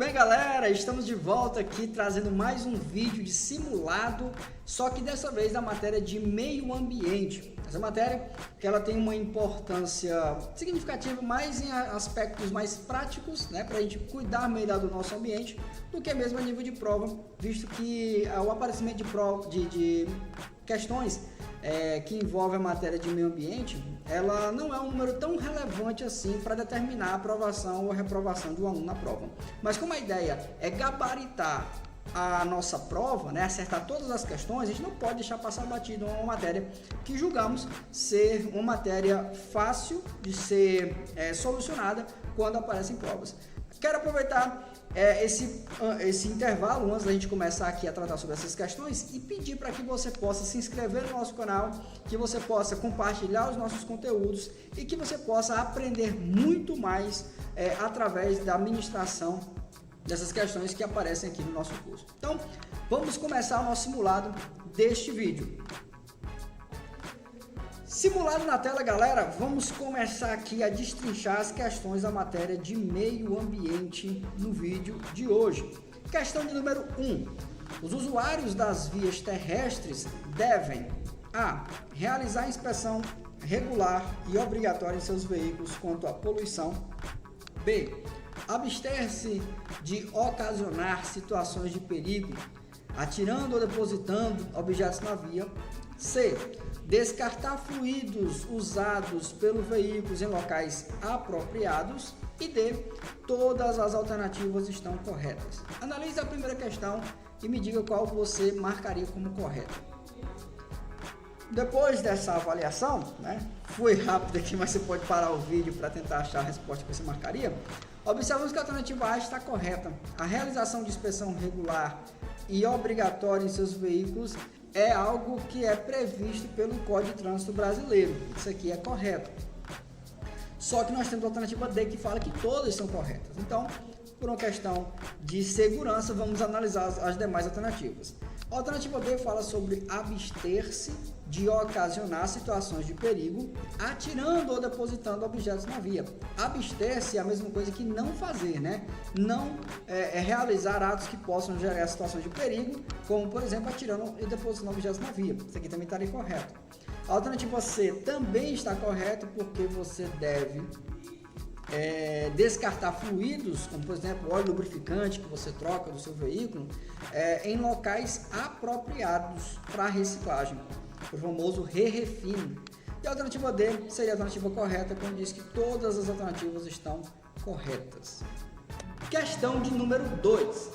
bem, galera? Estamos de volta aqui trazendo mais um vídeo de simulado, só que dessa vez da matéria de meio ambiente. Essa matéria que ela tem uma importância significativa mais em aspectos mais práticos, né, para a gente cuidar melhor do nosso ambiente, do que mesmo a nível de prova, visto que o aparecimento de questões que envolve a matéria de meio ambiente, ela não é um número tão relevante assim para determinar a aprovação ou a reprovação de um aluno na prova. Mas como a ideia é gabaritar a nossa prova, né, acertar todas as questões, a gente não pode deixar passar batido uma matéria que julgamos ser uma matéria fácil de ser solucionada quando aparecem provas. Quero aproveitar esse intervalo antes da gente começar aqui a tratar sobre essas questões e pedir para que você possa se inscrever no nosso canal, que você possa compartilhar os nossos conteúdos e que você possa aprender muito mais através da ministração dessas questões que aparecem aqui no nosso curso. Então, vamos começar o nosso simulado deste vídeo. Simulado na tela, galera, vamos começar aqui a destrinchar as questões da matéria de meio ambiente no vídeo de hoje. Questão de número 1. Os usuários das vias terrestres devem a. Realizar inspeção regular e obrigatória em seus veículos quanto à poluição. B. Abster-se de ocasionar situações de perigo, atirando ou depositando objetos na via. C. Descartar fluidos usados pelo veículo em locais apropriados. E D. Todas as alternativas estão corretas. Analise a primeira questão e me diga qual você marcaria como correta. Depois dessa avaliação, né, foi rápido aqui, mas você pode parar o vídeo para tentar achar a resposta que você marcaria. Observamos que a alternativa A está correta. A realização de inspeção regular e obrigatória em seus veículos é algo que é previsto pelo Código de Trânsito Brasileiro. Isso aqui é correto. Só que nós temos a alternativa D que fala que todas são corretas. Então, por uma questão de segurança, vamos analisar as demais alternativas. A alternativa B fala sobre abster-se de ocasionar situações de perigo, atirando ou depositando objetos na via. Abster-se é a mesma coisa que não fazer, né? Não realizar atos que possam gerar situações de perigo, como, por exemplo, atirando e depositando objetos na via. Isso aqui também estaria correto. A alternativa C também está correta, porque você deve descartar fluidos, como por exemplo óleo lubrificante que você troca do seu veículo, em locais apropriados para reciclagem, o famoso re-refino. E a alternativa D seria a alternativa correta, quando diz que todas as alternativas estão corretas. Questão de número 2.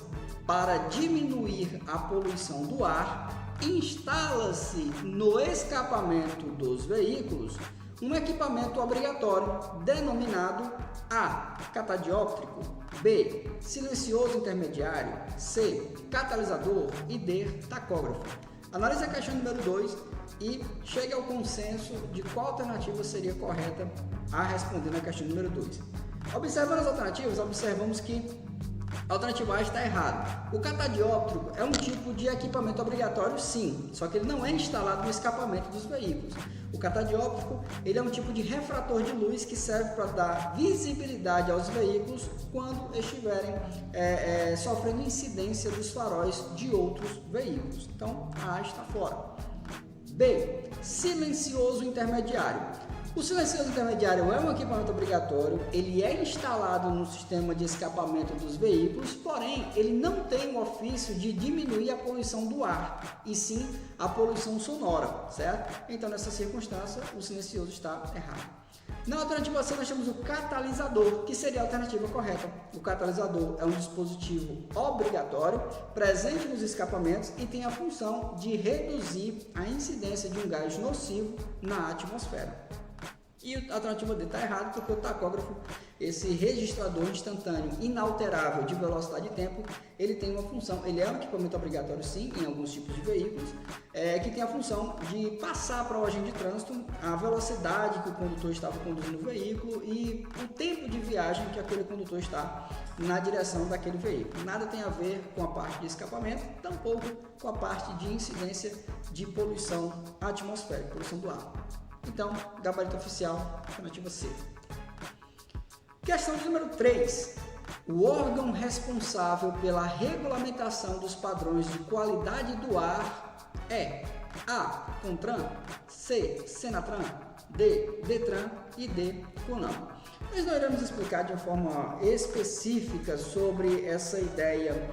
Para diminuir a poluição do ar, instala-se no escapamento dos veículos um equipamento obrigatório denominado A. Catadióptrico, B. Silencioso intermediário, C. Catalisador e D. Tacógrafo. Analise a questão número 2 e chegue ao consenso de qual alternativa seria correta a responder na questão número 2. Observando as alternativas, observamos que a alternativa A está errada. O catadióptrico é um tipo de equipamento obrigatório, sim, só que ele não é instalado no escapamento dos veículos. O catadióptrico ele é um tipo de refrator de luz que serve para dar visibilidade aos veículos quando estiverem sofrendo incidência dos faróis de outros veículos. Então, a A está fora. B. Silencioso intermediário. O silencioso intermediário é um equipamento obrigatório, ele é instalado no sistema de escapamento dos veículos, porém ele não tem o ofício de diminuir a poluição do ar, e sim a poluição sonora, certo? Então nessa circunstância o silencioso está errado. Na alternativa C nós temos o catalisador, que seria a alternativa correta. O catalisador é um dispositivo obrigatório, presente nos escapamentos e tem a função de reduzir a incidência de um gás nocivo na atmosfera. E a alternativa D está errada, porque o tacógrafo, esse registrador instantâneo inalterável de velocidade e tempo, ele tem uma função, ele é um equipamento obrigatório sim, em alguns tipos de veículos, que tem a função de passar para o agente de trânsito a velocidade que o condutor estava conduzindo o veículo e o tempo de viagem que aquele condutor está na direção daquele veículo. Nada tem a ver com a parte de escapamento, tampouco com a parte de incidência de poluição atmosférica, poluição do ar. Então, gabarito oficial, alternativa C. Questão de número 3. O órgão responsável pela regulamentação dos padrões de qualidade do ar é A. CONTRAN, C. SENATRAN, D. DETRAN e D. CONAMA. Nós não iremos explicar de uma forma específica sobre essa ideia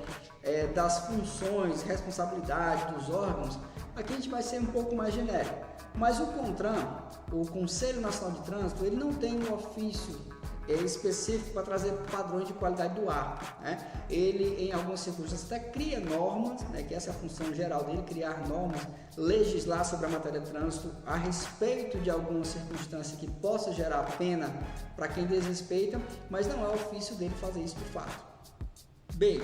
das funções, responsabilidade dos órgãos. Aqui a gente vai ser um pouco mais genérico. Mas o CONTRAN, o Conselho Nacional de Trânsito, ele não tem um ofício específico para trazer padrões de qualidade do ar, né? Ele, em algumas circunstâncias, até cria normas, né? Que essa é a função geral dele, criar normas, legislar sobre a matéria de trânsito a respeito de alguma circunstância que possa gerar pena para quem desrespeita, mas não é ofício dele fazer isso de fato. B.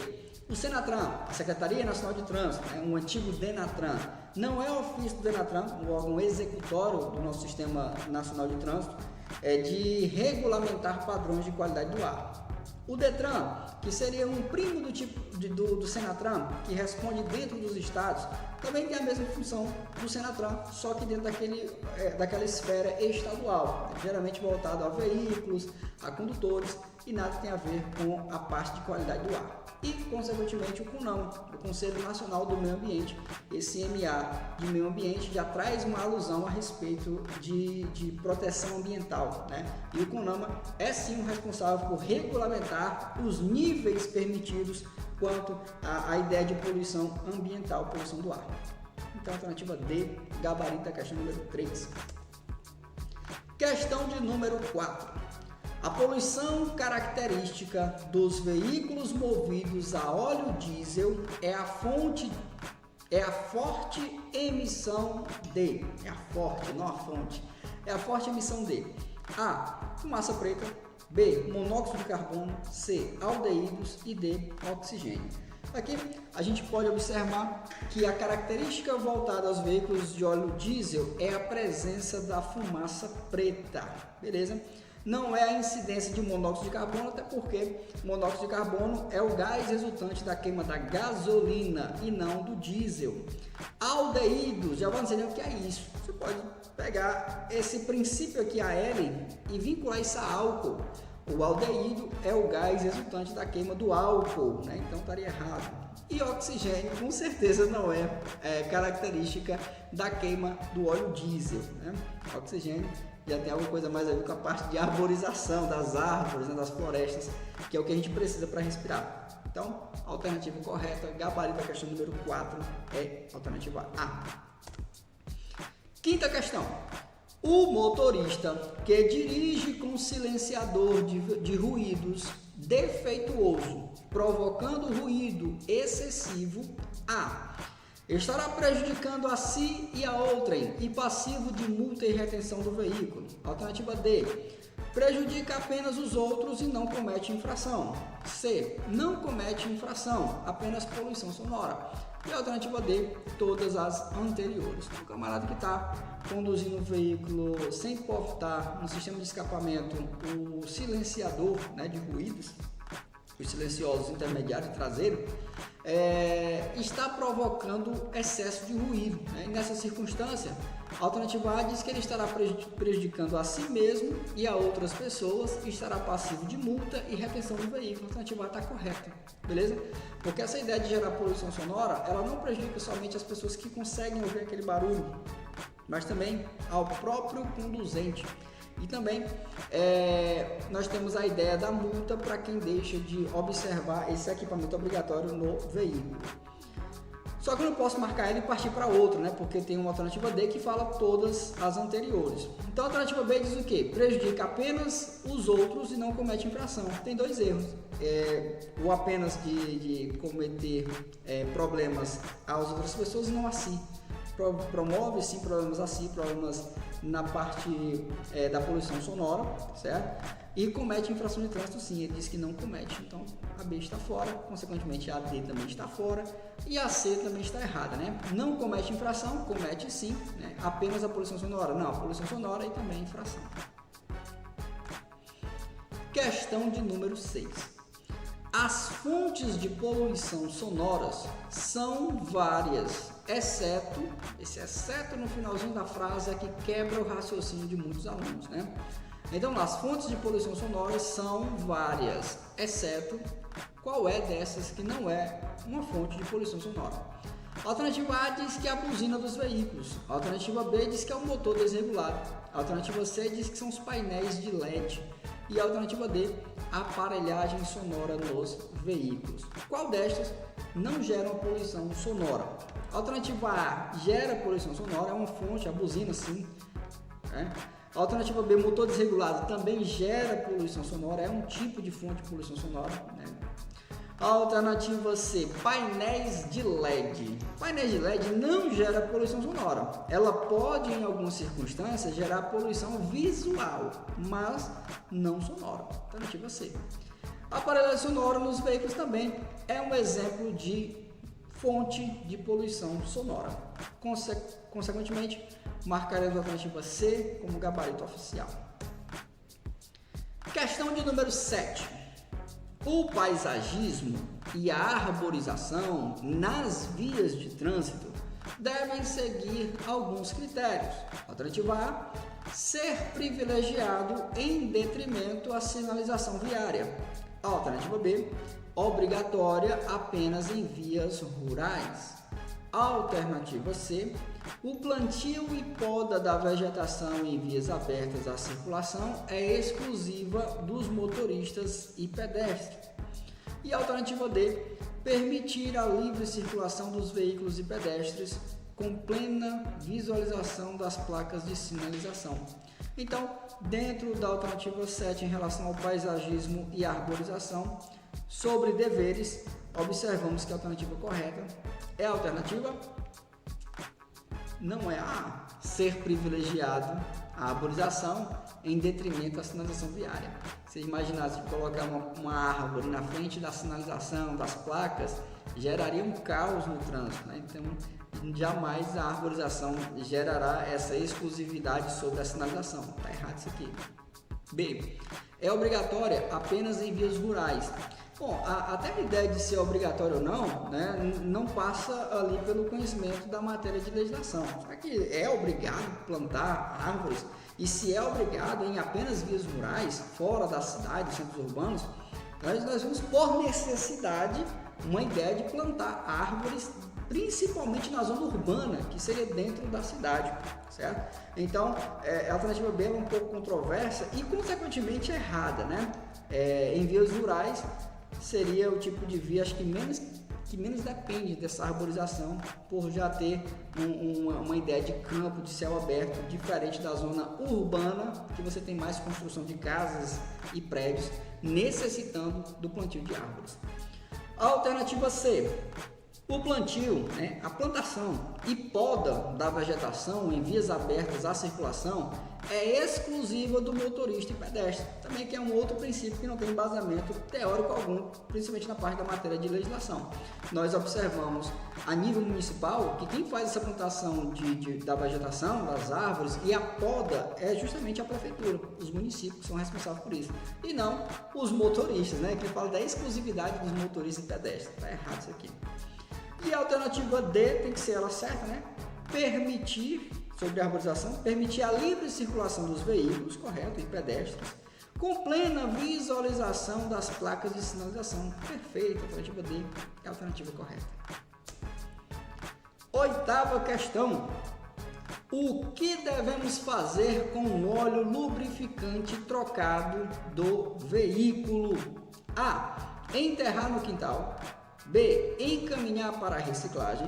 O SENATRAN, a Secretaria Nacional de Trânsito, um antigo DENATRAN, não é ofício do DENATRAN, o órgão executório do nosso Sistema Nacional de Trânsito, de regulamentar padrões de qualidade do ar. O DETRAN, que seria um primo do tipo do SENATRAN, que responde dentro dos estados, também tem a mesma função do SENATRAN, só que dentro daquela esfera estadual, geralmente voltado a veículos, a condutores, e nada tem a ver com a parte de qualidade do ar. E, consequentemente, o CONAMA, o Conselho Nacional do Meio Ambiente, esse MA de Meio Ambiente já traz uma alusão a respeito de proteção ambiental, né? E o CONAMA é sim o responsável por regulamentar os níveis permitidos quanto à ideia de poluição ambiental, poluição do ar. Então, a alternativa D gabarita a questão número 3. Questão de número 4. A poluição característica dos veículos movidos a óleo diesel é a forte emissão de. É a forte, não a fonte. É a forte emissão de A. Fumaça preta, B. Monóxido de carbono, C. Aldeídos e D. Oxigênio. Aqui a gente pode observar que a característica voltada aos veículos de óleo diesel é a presença da fumaça preta, beleza? Não é a incidência de monóxido de carbono, até porque monóxido de carbono é o gás resultante da queima da gasolina e não do diesel. Aldeídos, já vamos entender o que é isso. Você pode pegar esse princípio aqui, a L, e vincular isso a álcool. O aldeído é o gás resultante da queima do álcool, né? Então estaria errado. E oxigênio, com certeza, não é característica da queima do óleo diesel, né? Oxigênio já tem alguma coisa mais a ver com a parte de arborização das árvores, né, das florestas, que é o que a gente precisa para respirar. Então, a alternativa correta, gabarito da questão número 4, é a alternativa A. Quinta questão. O motorista que dirige com silenciador de ruídos defeituoso, provocando ruído excessivo, A. Estará prejudicando a si e a outrem e passivo de multa e retenção do veículo. Alternativa D. Prejudica apenas os outros e não comete infração. C. Não comete infração, apenas poluição sonora. E a alternativa D, todas as anteriores. O camarada que está conduzindo o veículo sem portar no sistema de escapamento o silenciador, né, de ruídos, os silenciosos intermediário e traseiro, está provocando excesso de ruído, né? E nessa circunstância, a alternativa A diz que ele estará prejudicando a si mesmo e a outras pessoas e estará passivo de multa e retenção do veículo. A alternativa A está correta, beleza? Porque essa ideia de gerar poluição sonora, ela não prejudica somente as pessoas que conseguem ouvir aquele barulho, mas também ao próprio conduzente. E também nós temos a ideia da multa para quem deixa de observar esse equipamento obrigatório no veículo. Só que eu não posso marcar ele e partir para outro, né? Porque tem uma alternativa D que fala todas as anteriores. Então a alternativa B diz o quê? Prejudica apenas os outros e não comete infração. Tem dois erros. O apenas de cometer problemas às outras pessoas e não a si. Promove sim problemas a si, problemas na parte da poluição sonora, certo? E comete infração de trânsito sim, ele diz que não comete, então a B está fora, consequentemente a D também está fora e a C também está errada, né? Não comete infração, comete sim, né? Apenas a poluição sonora, não, a poluição sonora e também a infração. Questão de número 6. As fontes de poluição sonoras são várias, exceto, esse exceto no finalzinho da frase é que quebra o raciocínio de muitos alunos, né? Então, as fontes de poluição sonora são várias, exceto qual é dessas que não é uma fonte de poluição sonora. A alternativa A diz que é a buzina dos veículos. A alternativa B diz que é o motor desregulado. A alternativa C diz que são os painéis de LED. E a alternativa D, a aparelhagem sonora nos veículos. Qual destas não gera uma poluição sonora? A alternativa A gera poluição sonora, é uma fonte, a buzina sim. A alternativa B, motor desregulado, também gera poluição sonora, é um tipo de fonte de poluição sonora. A alternativa C, painéis de LED. Painéis de LED não gera poluição sonora. Ela pode, em algumas circunstâncias, gerar poluição visual, mas não sonora. Alternativa C. A aparelhagem sonora nos veículos também é um exemplo de fonte de poluição sonora. Consequentemente, marcaremos a alternativa C como gabarito oficial. Questão de número 7. O paisagismo e a arborização nas vias de trânsito devem seguir alguns critérios. Alternativa A, ser privilegiado em detrimento à sinalização viária. Alternativa B, obrigatória apenas em vias rurais. Alternativa C, o plantio e poda da vegetação em vias abertas à circulação é exclusiva dos motoristas e pedestres. E a alternativa D, permitir a livre circulação dos veículos e pedestres com plena visualização das placas de sinalização. Então, dentro da alternativa 7, em relação ao paisagismo e arborização, sobre deveres, observamos que a alternativa correta é a alternativa, não é a ser privilegiado a arborização em detrimento da sinalização viária. Se imaginasse colocar uma árvore na frente da sinalização, das placas, geraria um caos no trânsito, né? Então, jamais a arborização gerará essa exclusividade sobre a sinalização. Está errado isso aqui. B. É obrigatória apenas em vias rurais. Bom, até a ideia de ser obrigatório ou não, né, não passa ali pelo conhecimento da matéria de legislação. Será que é obrigado plantar árvores? E se é obrigado em apenas vias rurais, fora da cidade, centros urbanos, nós vamos por necessidade uma ideia de plantar árvores, principalmente na zona urbana, que seria dentro da cidade, certo? Então, a alternativa B é um pouco controversa e, consequentemente, errada, né? Em vias rurais, seria o tipo de via acho que menos depende dessa arborização, por já ter uma ideia de campo, de céu aberto, diferente da zona urbana, que você tem mais construção de casas e prédios, necessitando do plantio de árvores. A alternativa C, o plantio, né, a plantação e poda da vegetação em vias abertas à circulação é exclusiva do motorista e pedestre, também que é um outro princípio que não tem embasamento teórico algum, principalmente na parte da matéria de legislação. Nós observamos a nível municipal que quem faz essa plantação da vegetação, das árvores e a poda é justamente a prefeitura, os municípios são responsáveis por isso, e não os motoristas, né, que fala da exclusividade dos motoristas e pedestres. Está errado isso aqui. E a alternativa D tem que ser ela certa, né? Permitir, sobre a arborização, permitir a livre circulação dos veículos, correto, e pedestres, com plena visualização das placas de sinalização. Perfeito, a alternativa D é a alternativa correta. 8ª questão. O que devemos fazer com o óleo lubrificante trocado do veículo? A. Enterrar no quintal. B. Encaminhar para a reciclagem.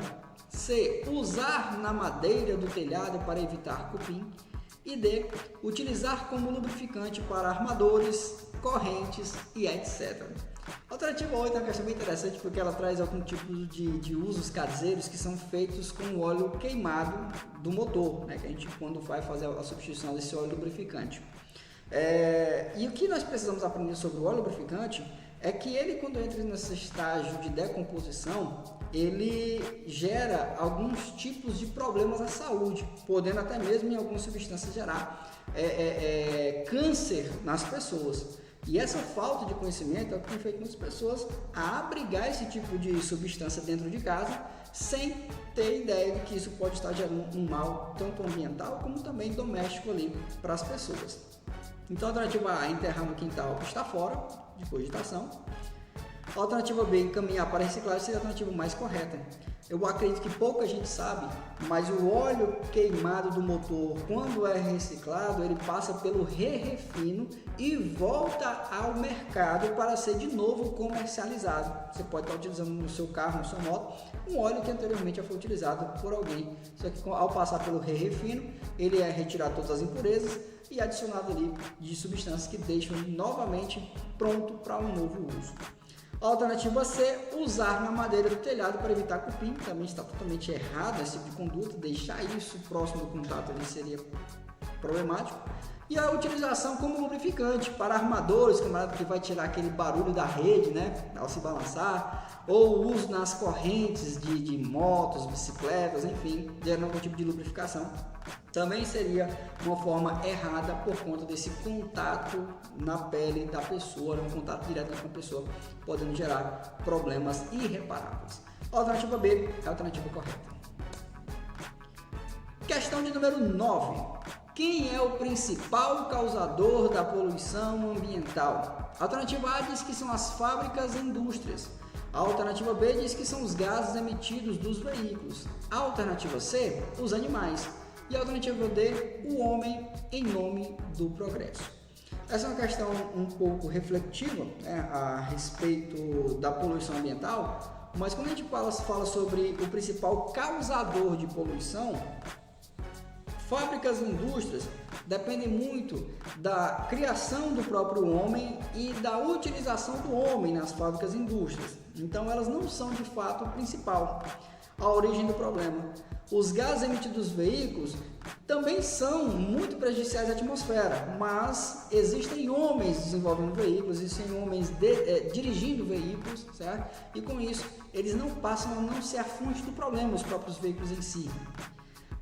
C. Usar na madeira do telhado para evitar cupim. E D. Utilizar como lubrificante para armadores, correntes e etc. A alternativa 8 é uma questão bem interessante porque ela traz algum tipo de usos caseiros que são feitos com o óleo queimado do motor, né? Que a gente quando vai fazer a substituição desse óleo lubrificante. E o que nós precisamos aprender sobre o óleo lubrificante é que ele, quando entra nesse estágio de decomposição, ele gera alguns tipos de problemas à saúde, podendo até mesmo em algumas substâncias gerar câncer nas pessoas. E essa falta de conhecimento é o que tem feito muitas pessoas a abrigar esse tipo de substância dentro de casa, sem ter ideia de que isso pode estar gerando um mal tanto ambiental como também doméstico ali para as pessoas. Então a alternativa A, enterrar no quintal, está fora de cogitação. A alternativa B, encaminhar para reciclagem, seria a alternativa mais correta. Eu acredito que pouca gente sabe, mas o óleo queimado do motor, quando é reciclado, ele passa pelo re-refino e volta ao mercado para ser de novo comercializado. Você pode estar utilizando no seu carro, na sua moto, um óleo que anteriormente já foi utilizado por alguém. Só que ao passar pelo re-refino, ele é retirado todas as impurezas e adicionado ali de substâncias que deixam ele novamente pronto para um novo uso. A alternativa C, usar na madeira do telhado para evitar cupim, também está totalmente errado esse tipo de conduta, deixar isso próximo do contato ali seria problemático. E a utilização como lubrificante para armadores, camarada, que vai tirar aquele barulho da rede, né, ao se balançar, ou o uso nas correntes de motos, bicicletas, enfim, gerando algum tipo de lubrificação. Também seria uma forma errada por conta desse contato na pele da pessoa, um contato direto com a pessoa, podendo gerar problemas irreparáveis. A alternativa B é a alternativa correta. Questão de número 9. Quem é o principal causador da poluição ambiental? A alternativa A diz que são as fábricas e indústrias. A alternativa B diz que são os gases emitidos dos veículos. A alternativa C, os animais. E a alternativa D, o homem em nome do progresso. Essa é uma questão um pouco reflexiva, né, a respeito da poluição ambiental, mas quando a gente fala sobre o principal causador de poluição, fábricas e indústrias dependem muito da criação do próprio homem e da utilização do homem nas fábricas e indústrias. Então elas não são de fato o principal, a origem do problema. Os gases emitidos dos veículos também são muito prejudiciais à atmosfera, mas existem homens desenvolvendo veículos, existem homens dirigindo veículos, certo? E com isso eles não passam a não ser a fonte do problema, os próprios veículos em si.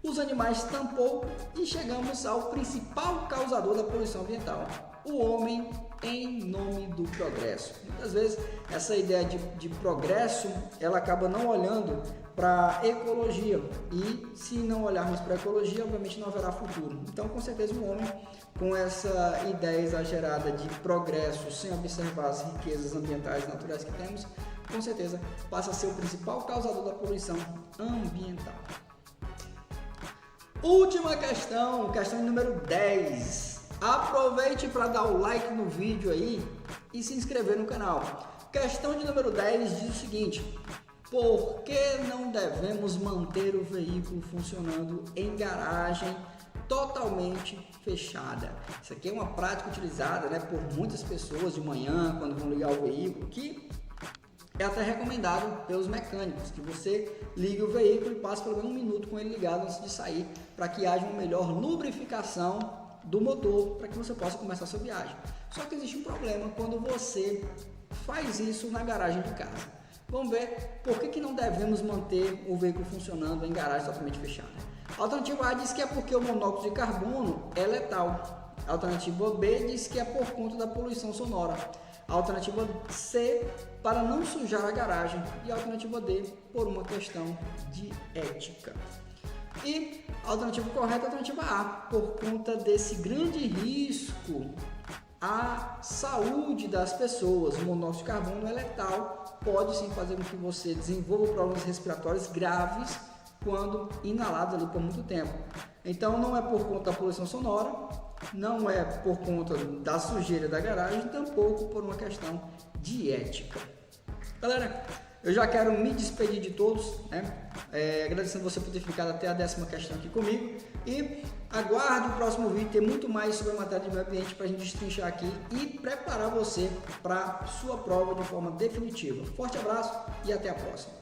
Os animais tampouco, e chegamos ao principal causador da poluição ambiental, o homem em nome do progresso. Muitas vezes essa ideia de progresso, ela acaba não olhando para a ecologia, e se não olharmos para a ecologia, obviamente não haverá futuro. Então, com certeza, o homem, com essa ideia exagerada de progresso, sem observar as riquezas ambientais e naturais que temos, com certeza passa a ser o principal causador da poluição ambiental. Última questão, questão número 10. Aproveite para dar o like no vídeo aí e se inscrever no canal. Questão de número 10 diz o seguinte: por que não devemos manter o veículo funcionando em garagem totalmente fechada? Isso aqui é uma prática utilizada, né, por muitas pessoas de manhã, quando vão ligar o veículo, que é até recomendado pelos mecânicos, que você ligue o veículo e passe pelo menos 1 minuto com ele ligado antes de sair, para que haja uma melhor lubrificação do motor, para que você possa começar a sua viagem. Só que existe um problema quando você faz isso na garagem de casa. Vamos ver por que não devemos manter o veículo funcionando em garagem totalmente fechada. A alternativa A diz que é porque o monóxido de carbono é letal. A alternativa B diz que é por conta da poluição sonora. A alternativa C, para não sujar a garagem. E a alternativa D, por uma questão de ética. E a alternativa correta é a alternativa A, por conta desse grande risco à saúde das pessoas. O monóxido de carbono é letal, pode sim fazer com que você desenvolva problemas respiratórios graves quando inalado ali por muito tempo. Então não é por conta da poluição sonora, não é por conta da sujeira da garagem, tampouco por uma questão de ética. Galera, eu já quero me despedir de todos, né? Agradecendo você por ter ficado até a 10ª questão aqui comigo, e aguarde o próximo vídeo, ter muito mais sobre a matéria de meio ambiente para a gente destrinchar aqui e preparar você para sua prova de forma definitiva. Forte abraço e até a próxima.